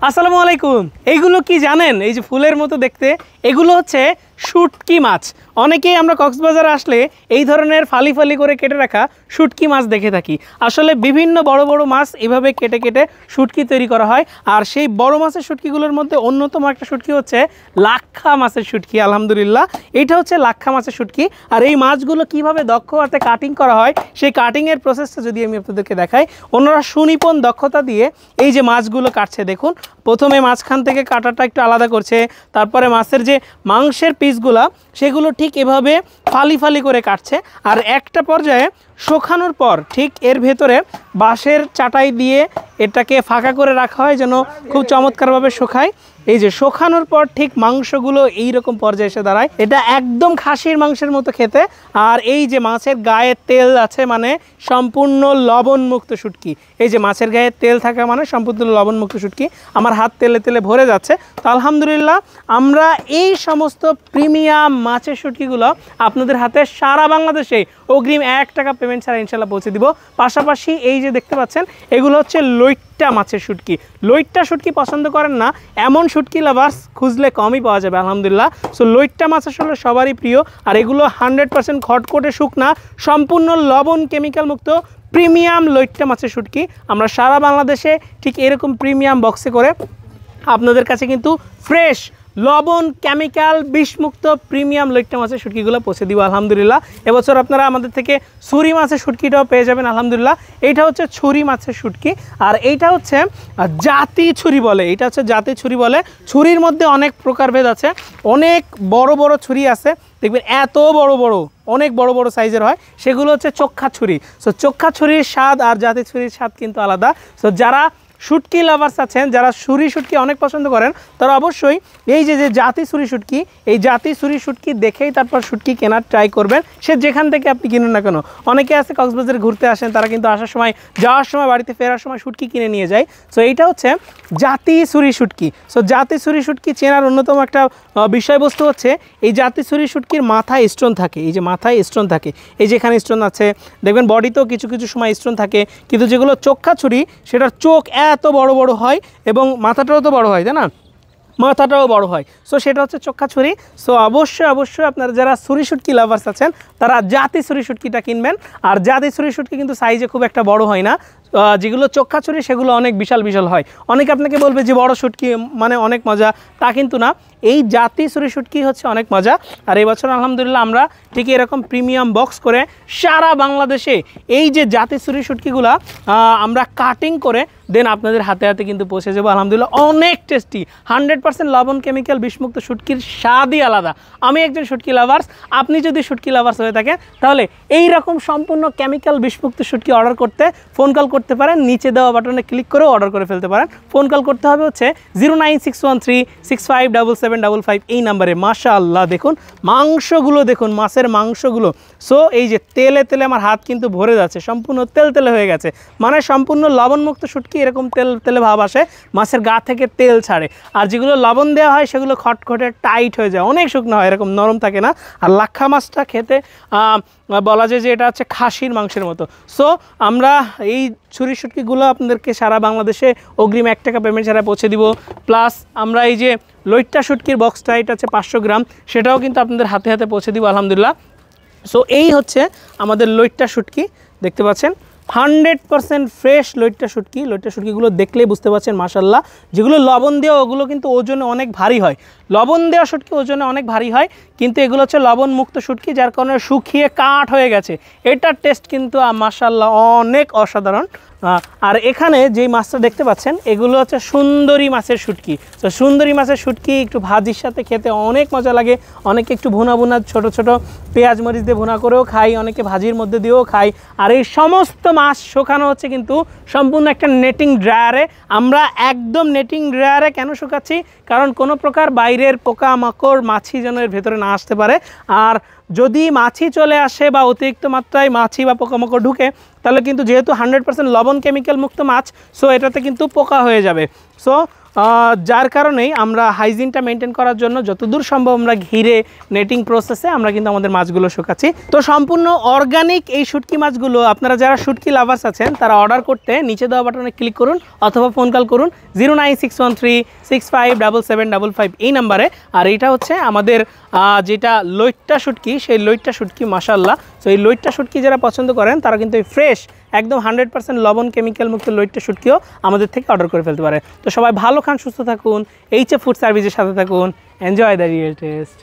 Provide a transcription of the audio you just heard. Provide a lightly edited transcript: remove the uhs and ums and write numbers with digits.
আসসালামু আলাইকুম। এইগুলো কি জানেন? এই যে ফুলের মতো দেখতে, এগুলো হচ্ছে শুটকি মাছ। অনেকেই আমরা কক্সবাজার আসলে এই ধরনের ফালি ফালি করে কেটে রাখা শুটকি মাছ দেখে থাকি। আসলে বিভিন্ন বড় বড় মাছ এভাবে কেটে কেটে শুটকি তৈরি করা হয়। আর সেই বড় মাছের শুটকিগুলোর মধ্যে অন্যতম একটা শুটকি হচ্ছে লাক্ষা মাছের শুটকি। আলহামদুলিল্লাহ, এইটা হচ্ছে লাক্ষা মাছের শুটকি। আর এই মাছগুলো কিভাবে দক্ষ হাতে কাটিং করা হয়, সেই কাটিংয়ের প্রসেসটা যদি আমি আপনাদেরকে দেখাই, ওনারা সুনিপুণ দক্ষতা দিয়ে এই যে মাছগুলো কাটছে দেখুন। প্রথমে মাঝখান থেকে কাটাটা একটু আলাদা করছে, তারপরে মাছের যে মাংসের পিসগুলা সেগুলো ঠিক এভাবে ফালি ফালি করে কাটছে। আর একটা পর্যায়ে শুকানোর পর ঠিক এর ভেতরে বাঁশের চাটাই দিয়ে এটাকে ফাঁকা করে রাখা হয় যেন খুব চমৎকারভাবে শুকায়। এই যে শুকানোর পর ঠিক মাংসগুলো এইরকম পর্যায়ে এসে দাঁড়ায়। এটা একদম খাসির মাংসের মতো খেতে। আর এই যে মাছের গায়ে তেল আছে মানে সম্পূর্ণ লবণমুক্ত শুটকি। এই যে মাছের গায়ে তেল থাকা মানে সম্পূর্ণ লবণমুক্ত শুটকি। আমার হাত তেলে তেলে ভরে যাচ্ছে। তো আলহামদুলিল্লাহ, আমরা এই সমস্ত প্রিমিয়াম মাছের শুটকিগুলো আপনাদের হাতে সারা বাংলাদেশে অগ্রিম 1 টাকা পেমেন্ট ছাড়া ইনশাল্লাহ পৌঁছে দিব। পাশাপাশি এই যে দেখতে পাচ্ছেন, এগুলো হচ্ছে লইট্টা মাছের শুটকি। লইট্টা শুটকি পছন্দ করেন না এমন শুটকি লাভার্স খুঁজলে কমই পাওয়া যাবে আলহামদুলিল্লাহ। সো লইট্টা মাছ আসলে সবারই প্রিয়। আর এগুলো 100% খটখটে শুকনা, সম্পূর্ণ লবণ কেমিক্যাল মুক্ত প্রিমিয়াম লইট্টা মাছের শুটকি আমরা সারা বাংলাদেশে ঠিক এরকম প্রিমিয়াম বক্সে করে আপনাদের কাছে কিন্তু ফ্রেশ লবণ কেমিক্যাল বিষমুক্ত প্রিমিয়াম লইট্টা মাছের শুটকিগুলো পৌঁছে দিব আলহামদুলিল্লাহ। এবছর আপনারা আমাদের থেকে ছুরি মাছের শুটকিটাও পেয়ে যাবেন আলহামদুলিল্লাহ। এইটা হচ্ছে ছুরি মাছের শুটকি। আর এইটা হচ্ছে জাতি ছুরি বলে, এটা হচ্ছে জাতি ছুরি বলে। ছুরির মধ্যে অনেক প্রকারভেদ আছে, অনেক বড় বড় ছুরি আছে দেখবেন, এত বড় বড় অনেক বড় বড় সাইজের হয়, সেগুলো হচ্ছে চোখ্খা ছুরি। সো চোখ্খা ছুরির স্বাদ আর জাতি ছুরির স্বাদ কিন্তু আলাদা। সো যারা শুটকি লাভার্স আছেন, যারা ছুরি শুটকি অনেক পছন্দ করেন, তারা অবশ্যই এই যে জাতি ছুরি শুটকি, এই জাতি ছুরি শুটকি দেখেই তারপর শুটকি কেনার ট্রাই করবেন, সে যেখান থেকে আপনি কিনুন না কেন। অনেকে আছে কক্সবাজারে ঘুরতে আসেন, তারা কিন্তু আসার সময় যাওয়ার সময় বাড়িতে ফেরার সময় শুটকি কিনে নিয়ে যায়। সো এইটা হচ্ছে জাতি ছুরি শুটকি। সো জাতি ছুরি শুটকি চেনার অন্যতম একটা বিষয়বস্তু হচ্ছে এই জাতি ছুরি শুটকির মাথায় স্টোন থাকে। এই যে মাথায় স্টোন থাকে, এই যে এখানে স্টোন আছে দেখবেন, বডিতেও কিছু কিছু সময় স্টোন থাকে। কিন্তু যেগুলো চোখ্খা ছুরি, সেটার চোখ এত বড় বড় হয় এবং মাথাটাও তো বড় হয়, তাই না, মাথাটাও বড় হয়। সো সেটা হচ্ছে চোখ্খা ছুরি। সো অবশ্যই অবশ্যই আপনারা যারা ছুরি শুটকি লাভার্স আছেন, তারা জাতি ছুরি শুটকিটা কিনবেন। আর জাতি ছুরি শুটকি কিন্তু সাইজে খুব একটা বড় হয় না, যেগুলো চোখ্খা ছুরি সেগুলো অনেক বিশাল বিশাল হয়। অনেকে আপনাকে বলবে যে বড় শুটকি মানে অনেক মজা, তা কিন্তু না। এই জাতি ছুরি শুটকি হচ্ছে অনেক মজা। আর এই বছর আলহামদুলিল্লাহ আমরা ঠিক এরকম প্রিমিয়াম বক্স করে সারা বাংলাদেশে এই যে জাতি ছুরি শুটকিগুলা আমরা কাটিং করে দেন আপনাদের হাতে হাতে কিন্তু পৌঁছে যাবো আলহামদুলিল্লাহ। অনেক টেস্টি, 100% লবণ কেমিক্যাল বিষমুক্ত শুটকির স্বাদই আলাদা। আমি একজন শুটকি লাভার্স, আপনি যদি শুটকি লাভার্স হয়ে থাকেন, তাহলে এই রকম সম্পূর্ণ কেমিক্যাল বিষমুক্ত শুটকি অর্ডার করতে ফোন কল করতে পারেন, নিচে দেওয়া বাটনে ক্লিক করে অর্ডার করে ফেলতে পারেন। ফোন কল করতে হবে হচ্ছে 09613657755 এই নাম্বারে। মাশাআল্লাহ, দেখুন মাংসগুলো, দেখুন মাছের মাংসগুলো। সো এই যে তেলে তেলে আমার হাত কিন্তু ভরে যাচ্ছে, সম্পূর্ণ তেল তেলে হয়ে গেছে, মানে সম্পূর্ণ লবণমুক্ত শুটকি এরকম তেল তেলে ভাব আসে, মাছের গা থেকে তেল ছাড়ে। আর যেগুলো লবণ দেওয়া হয় সেগুলো খটখটে টাইট হয়ে যায়, অনেক শুকনো হয়, এরকম নরম থাকে না। আর লাক্ষা মাছটা খেতে বলা যায় যে এটা হচ্ছে খাসির মাংসের মতো। সো আমরা এই ছুরি শুটকিগুলো আপনাদেরকে সারা বাংলাদেশে অগ্রিম 1 টাকা পেমেন্ট ছাড়া পৌঁছে দিব। প্লাস আমরা এই যে লইট্টা শুটকির বক্সটা, এটা হচ্ছে 500 গ্রাম, সেটাও কিন্তু আপনাদের হাতে হাতে পৌঁছে দিব আলহামদুলিল্লাহ। সো এই হচ্ছে আমাদের লইট্টা শুটকি, দেখতে পাচ্ছেন 100% ফ্রেশ লইট্টা শুটকি। লইট্টা শুটকিগুলো দেখলেই বুঝতে পারছেন মাশাআল্লাহ। যেগুলো লবণ দেওয়া ওগুলো কিন্তু ওজনে অনেক ভারী হয়, লবণ দেওয়া শুটকি ওজনে অনেক ভারী হয়, কিন্তু এগুলো হচ্ছে লবণ মুক্ত শুটকি, যার কারণে শুকিয়ে কাঠ হয়ে গেছে। এটার টেস্ট কিন্তু মাশাআল্লাহ অনেক অসাধারণ। আর এখানে যেই মাছটা দেখতে পাচ্ছেন, এগুলো হচ্ছে সুন্দরী মাছের শুটকি। তো সুন্দরী মাছের শুটকি একটু ভাজির সাথে খেতে অনেক মজা লাগে। অনেকে একটু ভুনা ভুনা ছোট ছোট পেঁয়াজ মরিচ দিয়ে ভুনা করেও খাই, অনেকে ভাজির মধ্যে দিয়েও খাই। আর এই সমস্ত মাছ শুকানো হচ্ছে কিন্তু সম্পূর্ণ একটা নেটিং ড্রায়ারে। আমরা একদম নেটিং ড্রায়ারে কেন শুকাচ্ছি, কারণ কোনো প্রকার বাইরের পোকামাকড় মাছি যেন এর ভেতরে না আসতে পারে। আর যদি মাছি চলে আসে বা অতিরিক্ত মাত্রায় মাছি বা পোকামাকড় ঢুকে, তাহলে কিন্তু যেহেতু 100% লবণ কেমিক্যাল মুক্ত মাছ, সো এটাতে কিন্তু পোকা হয়ে যাবে। সো যার কারণেই আমরা হাইজিনটা মেনটেন করার জন্য যতদূর সম্ভব আমরা ঘিরে নেটিং প্রসেসে আমরা কিন্তু আমাদের মাছগুলো শুকাচ্ছি। তো সম্পূর্ণ অর্গানিক এই শুটকি মাছগুলো আপনারা যারা শুটকি লাভার্স আছেন তারা অর্ডার করতে নিচে দেওয়া বাটনে ক্লিক করুন অথবা ফোন কল করুন 09613657755 এই নাম্বারে। আর এইটা হচ্ছে আমাদের যেটা লইট্টা শুটকি, সেই লইট্টা শুটকি মাশাআল্লাহ। সো এই লইট্টা শুটকি যারা পছন্দ করেন তারা কিন্তু এই ফ্রেশ একদম 100% লবণ কেমিক্যাল মুক্ত লইট্টা শুটকিও আমাদের থেকে অর্ডার করে ফেলতে পারে। তো সবাই ভালো খান, সুস্থ থাকুন, এইচএফ ফুড সার্ভিসের সাথে থাকুন। Enjoy the real test.